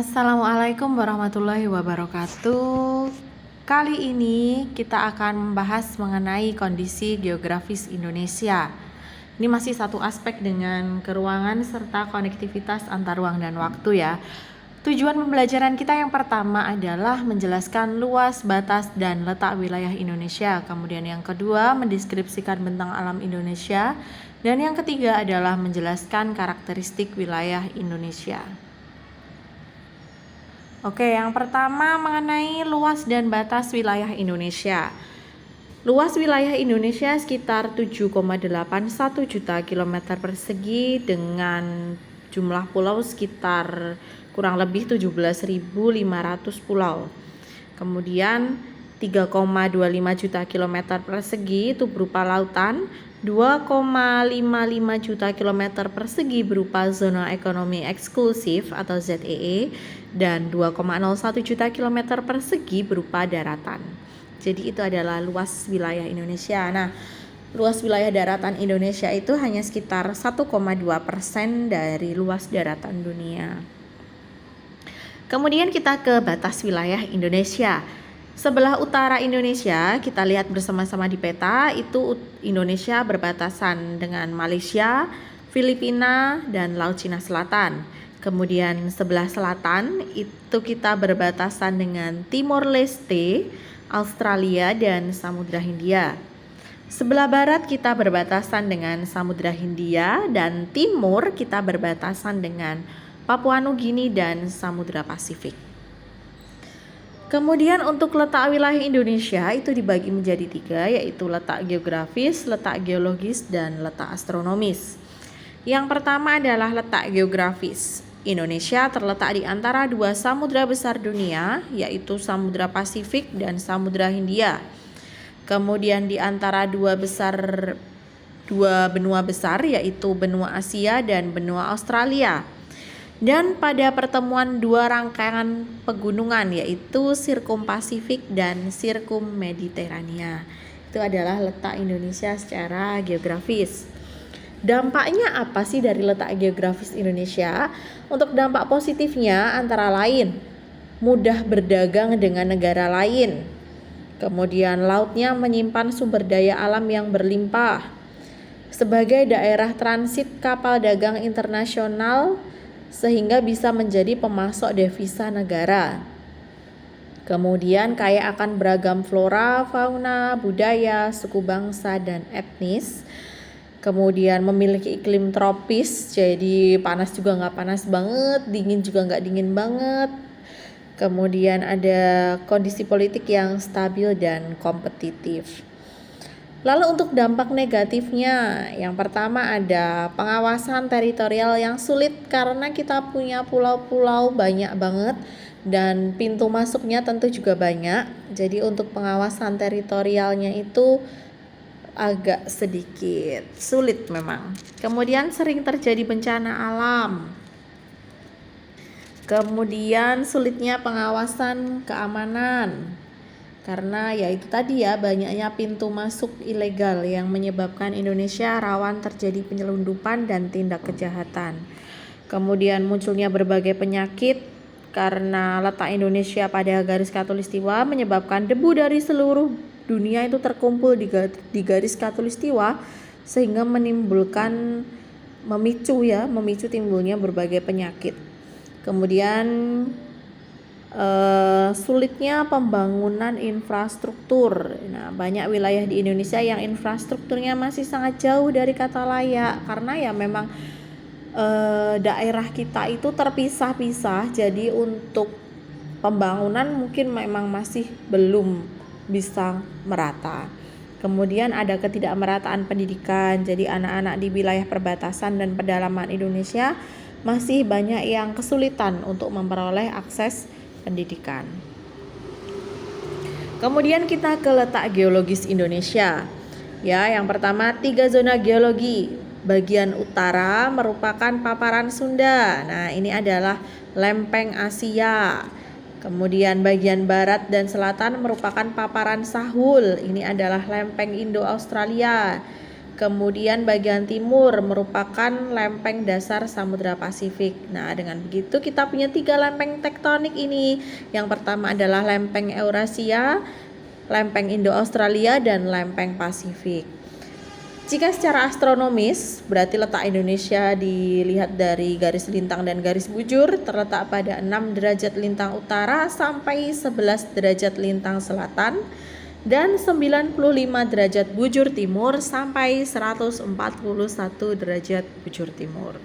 Assalamualaikum warahmatullahi wabarakatuh. Kali ini kita akan membahas mengenai kondisi geografis Indonesia. Ini masih satu aspek dengan keruangan serta konektivitas antar ruang dan waktu ya. Tujuan pembelajaran kita yang pertama adalah menjelaskan luas, batas, dan letak wilayah Indonesia. Kemudian yang kedua, mendeskripsikan bentang alam Indonesia. Dan yang ketiga adalah menjelaskan karakteristik wilayah Indonesia. Oke, yang pertama mengenai luas dan batas wilayah Indonesia. Luas wilayah Indonesia sekitar 7,81 juta kilometer persegi dengan jumlah pulau sekitar kurang lebih 17.500 pulau. Kemudian 3,25 juta kilometer persegi itu berupa lautan, 2,55 juta kilometer persegi berupa zona ekonomi eksklusif atau ZEE, dan 2,01 juta kilometer persegi berupa daratan. Jadi itu adalah luas wilayah Indonesia. Nah, luas wilayah daratan Indonesia itu hanya sekitar 1,2% dari luas daratan dunia. Kemudian kita ke batas wilayah Indonesia. Sebelah utara Indonesia, kita lihat bersama-sama di peta, itu Indonesia berbatasan dengan Malaysia, Filipina, dan Laut Cina Selatan. Kemudian sebelah selatan itu kita berbatasan dengan Timor Leste, Australia, dan Samudra Hindia. Sebelah barat kita berbatasan dengan Samudra Hindia, dan timur kita berbatasan dengan Papua Nugini dan Samudra Pasifik. Kemudian untuk letak wilayah Indonesia itu dibagi menjadi 3, yaitu letak geografis, letak geologis, dan letak astronomis. Yang pertama adalah letak geografis. Indonesia terletak di antara 2 samudra besar dunia, yaitu Samudra Pasifik dan Samudra Hindia. Kemudian di antara dua benua besar, yaitu benua Asia dan benua Australia. Dan pada pertemuan 2 rangkaian pegunungan, yaitu Sirkum Pasifik dan Sirkum Mediterania. Itu adalah letak Indonesia secara geografis. Dampaknya apa sih dari letak geografis Indonesia? Untuk dampak positifnya antara lain mudah berdagang dengan negara lain. Kemudian lautnya menyimpan sumber daya alam yang berlimpah. Sebagai daerah transit kapal dagang internasional sehingga bisa menjadi pemasok devisa negara. Kemudian kaya akan beragam flora, fauna, budaya, suku bangsa, dan etnis. Kemudian memiliki iklim tropis, jadi panas juga nggak panas banget, dingin juga nggak dingin banget. Kemudian ada kondisi politik yang stabil dan kompetitif. Lalu untuk dampak negatifnya, yang pertama ada pengawasan teritorial yang sulit karena kita punya pulau-pulau banyak banget dan pintu masuknya tentu juga banyak. Jadi untuk pengawasan teritorialnya itu agak sedikit sulit memang. Kemudian sering terjadi bencana alam. Kemudian sulitnya pengawasan keamanan. Karena ya itu tadi ya, banyaknya pintu masuk ilegal yang menyebabkan Indonesia rawan terjadi penyelundupan dan tindak kejahatan. Kemudian munculnya berbagai penyakit karena letak Indonesia pada garis khatulistiwa menyebabkan debu dari seluruh dunia itu terkumpul di garis khatulistiwa sehingga memicu timbulnya berbagai penyakit. Kemudian sulitnya pembangunan infrastruktur. Nah, banyak wilayah di Indonesia yang infrastrukturnya masih sangat jauh dari kata layak karena ya memang daerah kita itu terpisah-pisah. Jadi untuk pembangunan mungkin memang masih belum bisa merata. Kemudian ada ketidakmerataan pendidikan. Jadi anak-anak di wilayah perbatasan dan pedalaman Indonesia masih banyak yang kesulitan untuk memperoleh akses pendidikan. Kemudian kita ke letak geologis Indonesia. Ya, yang pertama 3 zona geologi. Bagian utara merupakan paparan Sunda. Nah, ini adalah lempeng Asia. Kemudian bagian barat dan selatan merupakan paparan Sahul. Ini adalah lempeng Indo-Australia. Kemudian bagian timur merupakan lempeng dasar Samudra Pasifik. Nah, dengan begitu kita punya 3 lempeng tektonik ini. Yang pertama adalah lempeng Eurasia, lempeng Indo-Australia, dan lempeng Pasifik. Jika secara astronomis, berarti letak Indonesia dilihat dari garis lintang dan garis bujur, terletak pada 6 derajat lintang utara sampai 11 derajat lintang selatan, dan 95 derajat bujur timur sampai 141 derajat bujur timur.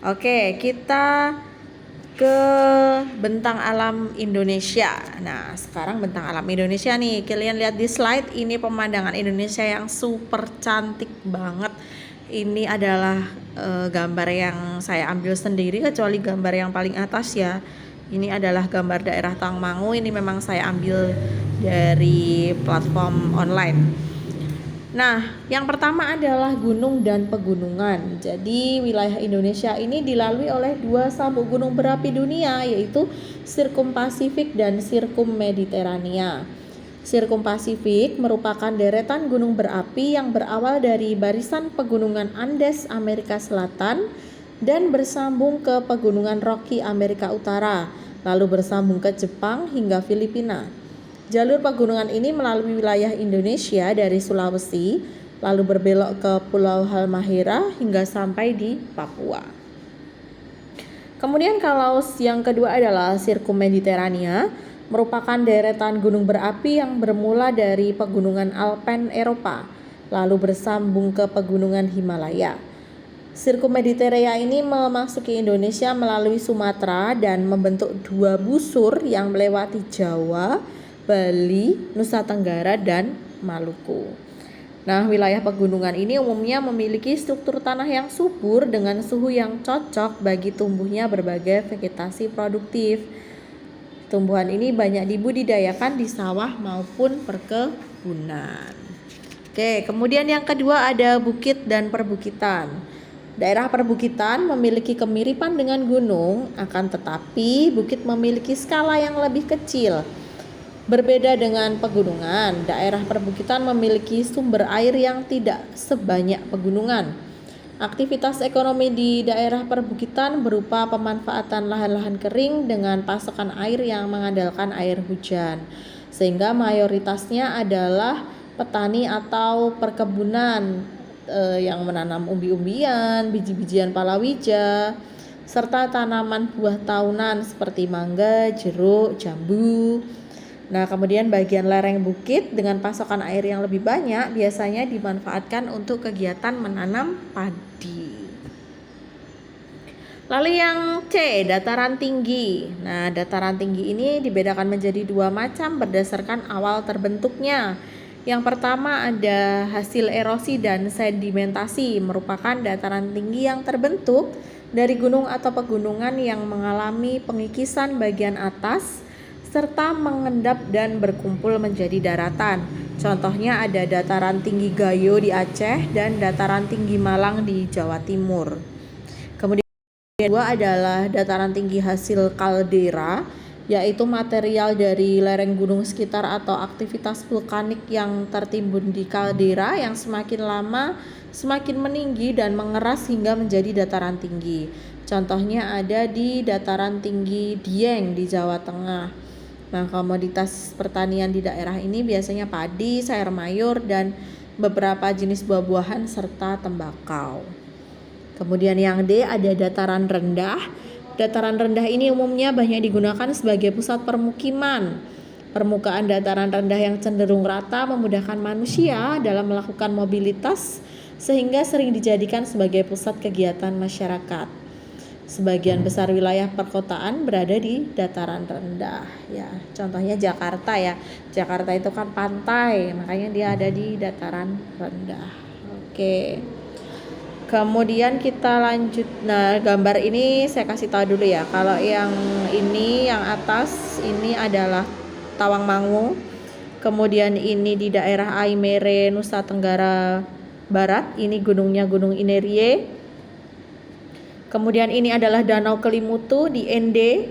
Oke, kita ke bentang alam Indonesia. Nah, sekarang bentang alam Indonesia nih. Kalian lihat di slide, ini pemandangan Indonesia yang super cantik banget. Ini adalah gambar yang saya ambil sendiri, kecuali gambar yang paling atas ya. Ini adalah gambar daerah Tangmangu. Ini memang saya ambil dari platform online. Nah, yang pertama adalah gunung dan pegunungan. Jadi wilayah Indonesia ini dilalui oleh 2 sabuk gunung berapi dunia, yaitu Sirkum Pasifik dan Sirkum Mediterania. Sirkum Pasifik merupakan deretan gunung berapi yang berawal dari barisan pegunungan Andes Amerika Selatan dan bersambung ke pegunungan Rocky Amerika Utara, lalu bersambung ke Jepang hingga Filipina. Jalur pegunungan ini melalui wilayah Indonesia dari Sulawesi, lalu berbelok ke Pulau Halmahera hingga sampai di Papua. Kemudian kalau yang kedua adalah Sirkum Mediterania, merupakan deretan gunung berapi yang bermula dari pegunungan Alpen Eropa, lalu bersambung ke pegunungan Himalaya. Sirkum Mediterania ini memasuki Indonesia melalui Sumatera dan membentuk 2 busur yang melewati Jawa, Bali, Nusa Tenggara, dan Maluku. Nah, wilayah pegunungan ini umumnya memiliki struktur tanah yang subur dengan suhu yang cocok bagi tumbuhnya berbagai vegetasi produktif. Tumbuhan ini banyak dibudidayakan di sawah maupun perkebunan. Oke, kemudian yang kedua ada bukit dan perbukitan. Daerah perbukitan memiliki kemiripan dengan gunung, akan tetapi bukit memiliki skala yang lebih kecil. Berbeda dengan pegunungan, daerah perbukitan memiliki sumber air yang tidak sebanyak pegunungan. Aktivitas ekonomi di daerah perbukitan berupa pemanfaatan lahan-lahan kering dengan pasokan air yang mengandalkan air hujan, sehingga mayoritasnya adalah petani atau perkebunan yang menanam umbi-umbian, biji-bijian palawija, serta tanaman buah tahunan seperti mangga, jeruk, jambu. Nah, kemudian bagian lereng bukit dengan pasokan air yang lebih banyak biasanya dimanfaatkan untuk kegiatan menanam padi. Lalu yang C, dataran tinggi. Nah, dataran tinggi ini dibedakan menjadi 2 macam berdasarkan awal terbentuknya. Yang pertama ada hasil erosi dan sedimentasi, merupakan dataran tinggi yang terbentuk dari gunung atau pegunungan yang mengalami pengikisan bagian atas serta mengendap dan berkumpul menjadi daratan. Contohnya ada dataran tinggi Gayo di Aceh dan dataran tinggi Malang di Jawa Timur. Kemudian yang kedua adalah dataran tinggi hasil kaldera, yaitu material dari lereng gunung sekitar atau aktivitas vulkanik yang tertimbun di kaldera yang semakin lama semakin meninggi dan mengeras hingga menjadi dataran tinggi. Contohnya ada di dataran tinggi Dieng di Jawa Tengah. Nah, komoditas pertanian di daerah ini biasanya padi, sayur mayur, dan beberapa jenis buah-buahan serta tembakau. Kemudian yang D ada dataran rendah. Dataran rendah ini umumnya banyak digunakan sebagai pusat permukiman. Permukaan dataran rendah yang cenderung rata memudahkan manusia dalam melakukan mobilitas sehingga sering dijadikan sebagai pusat kegiatan masyarakat. Sebagian besar wilayah perkotaan berada di dataran rendah. Ya, contohnya Jakarta ya. Jakarta itu kan pantai, makanya dia ada di dataran rendah. Oke. Kemudian kita lanjut. Nah, gambar ini saya kasih tahu dulu ya. Kalau yang ini, yang atas ini adalah Tawangmangu. Kemudian ini di daerah Aimere, Nusa Tenggara Barat. Ini gunungnya Gunung Inerie. Kemudian ini adalah Danau Kelimutu di Ende.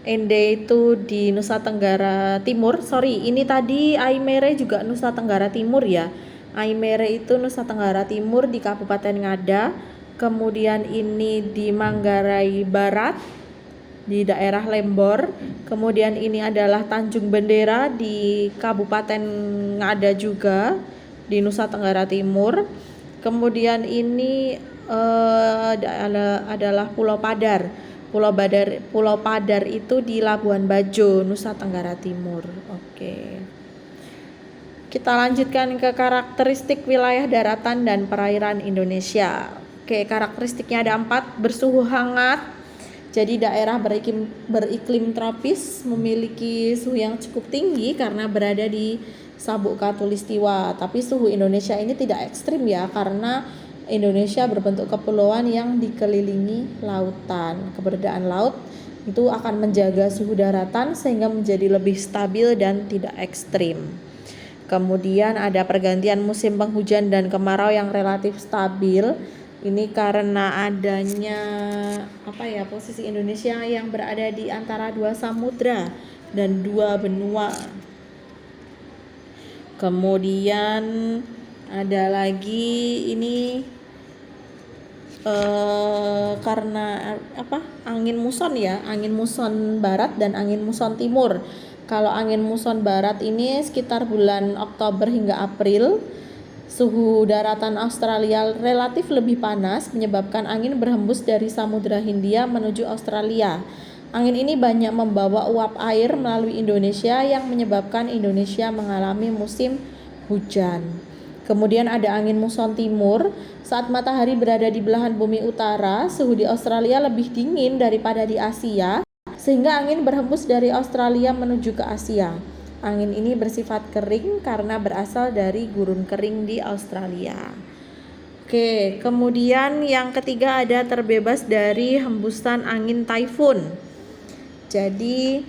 Ende itu di Nusa Tenggara Timur. Sorry, ini tadi Aimere juga Nusa Tenggara Timur ya. Aimere itu Nusa Tenggara Timur di Kabupaten Ngada. Kemudian ini di Manggarai Barat di daerah Lembor. Kemudian ini adalah Tanjung Bendera di Kabupaten Ngada juga di Nusa Tenggara Timur. Kemudian ini adalah Pulau Padar. Pulau Padar itu di Labuan Bajo, Nusa Tenggara Timur. Oke. Kita lanjutkan ke karakteristik wilayah daratan dan perairan Indonesia. Oke, karakteristiknya ada 4. Bersuhu hangat. Jadi daerah beriklim tropis, memiliki suhu yang cukup tinggi karena berada di Sabuk Katulistiwa. Tapi suhu Indonesia ini tidak ekstrim ya, karena Indonesia berbentuk kepulauan yang dikelilingi lautan. Keberadaan laut itu akan menjaga suhu daratan sehingga menjadi lebih stabil dan tidak ekstrim. Kemudian ada pergantian musim penghujan dan kemarau yang relatif stabil. Ini karena adanya posisi Indonesia yang berada di antara 2 samudra dan 2 benua. Kemudian ada lagi ini karena angin muson ya, angin muson barat dan angin muson timur. Kalau angin muson barat ini sekitar bulan Oktober hingga April, suhu daratan Australia relatif lebih panas menyebabkan angin berhembus dari Samudra Hindia menuju Australia. Angin ini banyak membawa uap air melalui Indonesia yang menyebabkan Indonesia mengalami musim hujan. Kemudian ada angin muson timur. Saat matahari berada di belahan bumi utara, suhu di Australia lebih dingin daripada di Asia, sehingga angin berhembus dari Australia menuju ke Asia. Angin ini bersifat kering karena berasal dari gurun kering di Australia. Oke, kemudian yang ketiga ada terbebas dari hembusan angin taifun. Jadi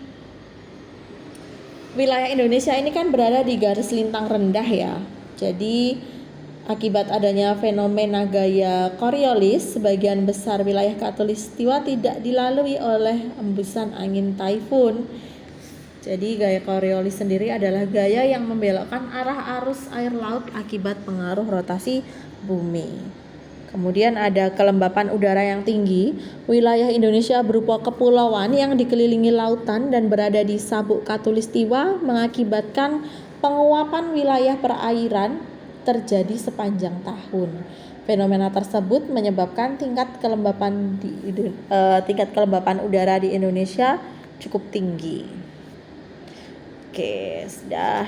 wilayah Indonesia ini kan berada di garis lintang rendah ya. Jadi akibat adanya fenomena gaya Coriolis, sebagian besar wilayah Katulistiwa tidak dilalui oleh hembusan angin taifun. Jadi gaya Coriolis sendiri adalah gaya yang membelokkan arah arus air laut akibat pengaruh rotasi bumi. Kemudian ada kelembapan udara yang tinggi. Wilayah Indonesia berupa kepulauan yang dikelilingi lautan dan berada di Sabuk Katulistiwa mengakibatkan penguapan wilayah perairan terjadi sepanjang tahun. Fenomena tersebut menyebabkan tingkat kelembapan udara di Indonesia cukup tinggi. Oke,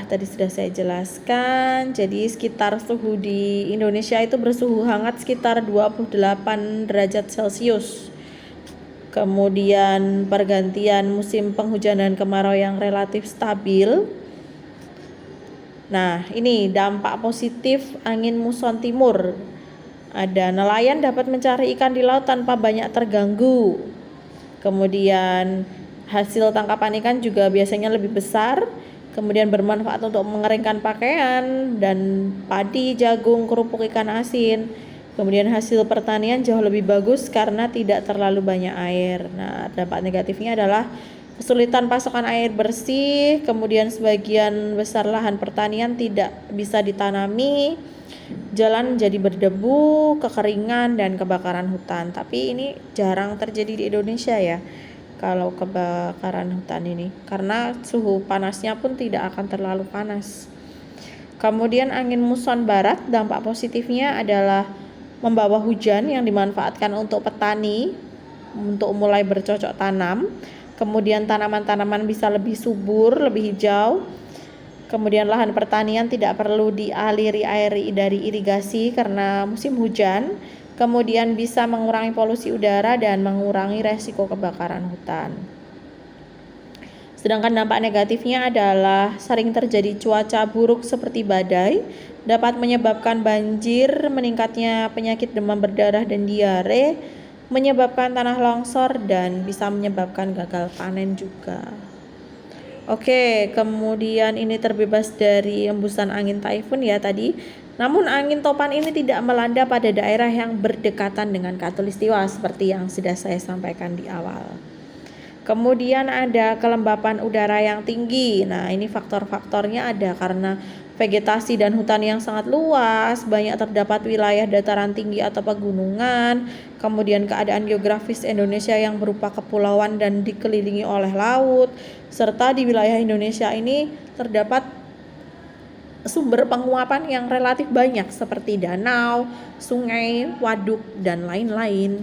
tadi sudah saya jelaskan. Jadi sekitar suhu di Indonesia itu bersuhu hangat sekitar 28 derajat Celcius. Kemudian pergantian musim penghujan dan kemarau yang relatif stabil. Nah, ini dampak positif angin muson timur. Ada nelayan dapat mencari ikan di laut tanpa banyak terganggu. Kemudian hasil tangkapan ikan juga biasanya lebih besar, kemudian bermanfaat untuk mengeringkan pakaian dan padi, jagung, kerupuk ikan asin. Kemudian hasil pertanian jauh lebih bagus karena tidak terlalu banyak air. Nah, dampak negatifnya adalah kesulitan pasokan air bersih, kemudian sebagian besar lahan pertanian tidak bisa ditanami, jalan menjadi berdebu, kekeringan, dan kebakaran hutan. Tapi ini jarang terjadi di Indonesia ya, kalau kebakaran hutan ini, karena suhu panasnya pun tidak akan terlalu panas. Kemudian angin muson barat, dampak positifnya adalah membawa hujan yang dimanfaatkan untuk petani untuk mulai bercocok tanam. Kemudian tanaman-tanaman bisa lebih subur, lebih hijau. Kemudian lahan pertanian tidak perlu dialiri air dari irigasi karena musim hujan. Kemudian bisa mengurangi polusi udara dan mengurangi resiko kebakaran hutan. Sedangkan dampak negatifnya adalah sering terjadi cuaca buruk seperti badai, dapat menyebabkan banjir, meningkatnya penyakit demam berdarah dan diare, menyebabkan tanah longsor, dan bisa menyebabkan gagal panen juga. Oke, kemudian ini terbebas dari hembusan angin taifun ya tadi. Namun angin topan ini tidak melanda pada daerah yang berdekatan dengan Katulistiwa seperti yang sudah saya sampaikan di awal. Kemudian ada kelembapan udara yang tinggi. Nah, ini faktor-faktornya ada karena vegetasi dan hutan yang sangat luas, banyak terdapat wilayah dataran tinggi atau pegunungan, kemudian keadaan geografis Indonesia yang berupa kepulauan dan dikelilingi oleh laut, serta di wilayah Indonesia ini terdapat sumber penguapan yang relatif banyak seperti danau, sungai, waduk, dan lain-lain.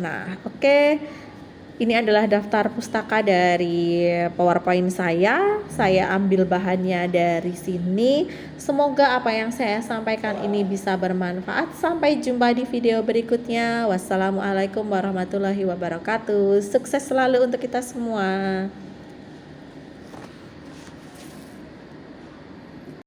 Nah, oke. Ini adalah daftar pustaka dari PowerPoint saya. Saya ambil bahannya dari sini. Semoga apa yang saya sampaikan ini bisa bermanfaat. Sampai jumpa di video berikutnya. Wassalamualaikum warahmatullahi wabarakatuh. Sukses selalu untuk kita semua.